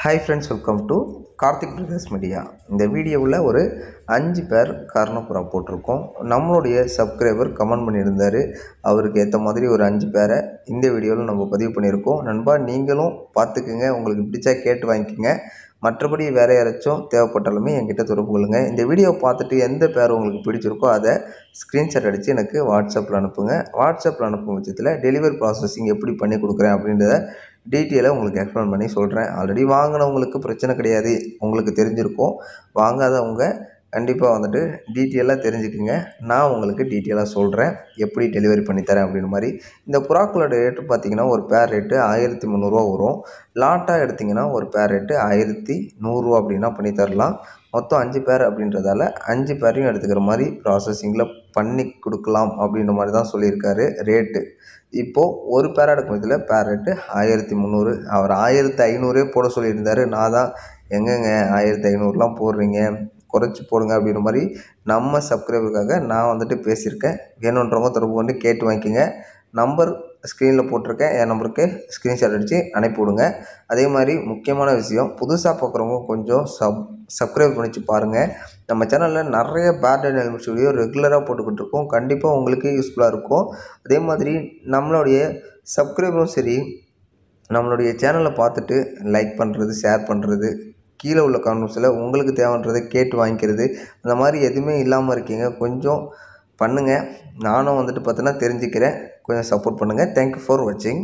Hi friends, welcome to Karthik Brothers Media. இந்த வீடியோவில் ஒரு 5 பேர் காரணப்புறா போட்டிருக்கோம். நம்மளுடைய சப்ஸ்கிரைபர் கமெண்ட் பண்ணியிருந்தார். அவருக்கு ஏற்ற மாதிரி ஒரு 5 பேரை இந்த வீடியோவில் நம்ம பதிவு பண்ணியிருக்கோம். நண்பா நீங்களும் பார்த்துக்குங்க, உங்களுக்கு பிடிச்சா கேட்டு வாங்கிக்கோங்க. மற்றபடி வேறு யாராச்சும் தேவைப்பட்டாலுமே என்கிட்ட தொடர்பு கொள்ளுங்கள். இந்த வீடியோவை பார்த்துட்டு எந்த பேர் உங்களுக்கு பிடிச்சிருக்கோ அதை ஸ்க்ரீன்ஷாட் அடித்து எனக்கு வாட்ஸ்அப்பில் அனுப்புங்க. வாட்ஸ்அப்பில் அனுப்பும் பட்சத்தில் டெலிவரி ப்ராசஸிங் எப்படி பண்ணி கொடுக்குறேன் அப்படின்றத டீட்டெயிலாக உங்களுக்கு எக்ஸ்பிளைன் பண்ணி சொல்கிறேன். ஆல்ரெடி வாங்கினவங்களுக்கு பிரச்சனை கிடையாது, உங்களுக்கு தெரிஞ்சிருக்கும். வாங்காதவங்க கண்டிப்பாக வந்துட்டு டீட்டெயிலாக தெரிஞ்சுக்குங்க. நான் உங்களுக்கு டீட்டெயிலாக சொல்கிறேன் எப்படி டெலிவரி பண்ணித்தரேன் அப்படின்னு மாதிரி. இந்த புறாக்களோட ரேட்டு பார்த்திங்கன்னா ஒரு பேர் ரேட்டு 1300 வரும். லாட்டாக எடுத்திங்கன்னா ஒரு பேர் ரேட்டு 1100 அப்படின்னா பண்ணி தரலாம். மொத்தம் 5 பேர் அப்படின்றதால 5 பேரையும் எடுத்துக்கிற மாதிரி ப்ராசஸிங்கில் பண்ணி கொடுக்கலாம் அப்படின்ற மாதிரி தான் சொல்லியிருக்காரு ரேட்டு. இப்போது ஒரு பேர் எடுக்கும்போதில் பேர் ரேட்டு 1300. அவர் 1500 போட சொல்லியிருந்தார். நான் தான் எங்கெங்க 1500லாம் போடுறீங்க, குறைச்சி போடுங்க அப்படின்ற மாதிரி நம்ம சப்ஸ்கிரைபருக்காக நான் வந்துட்டு பேசியிருக்கேன். வேணுன்றவங்க தொடர்பு கொண்டு கேட்டு வாங்கிக்கோங்க. நம்பர் ஸ்க்ரீனில் போட்டிருக்கேன், என் நம்பருக்கு ஸ்க்ரீன்ஷாட் அடித்து அனுப்பிவிடுங்க. அதே மாதிரி முக்கியமான விஷயம், புதுசாக பார்க்குறவங்க கொஞ்சம் சப்ஸ்கிரைப் பண்ணிச்சு பாருங்கள். நம்ம சேனலில் நிறைய பேட் அண்ட் ஹெல்மெட்ஸ் வீடியோ ரெகுலராக போட்டுக்கிட்டு இருக்கோம். கண்டிப்பாக உங்களுக்கு யூஸ்ஃபுல்லாக இருக்கும். அதே மாதிரி நம்மளுடைய சப்ஸ்கிரைபரும் சரி, நம்மளுடைய சேனலை பார்த்துட்டு லைக் பண்ணுறது, ஷேர் பண்ணுறது, கீழே உள்ள கமெண்ட்ஸில் உங்களுக்கு தேவைன்றதை கேட்டு வாங்கிக்கிறது, அந்த மாதிரி எதுவுமே இல்லாமல் இருக்கீங்க. கொஞ்சம் பண்ணுங்கள். நானும் வந்துட்டு பார்த்தோன்னா தெரிஞ்சுக்கிறேன். கொஞ்சம் சப்போர்ட் பண்ணுங்கள். தேங்க்யூ ஃபார் வாட்சிங்.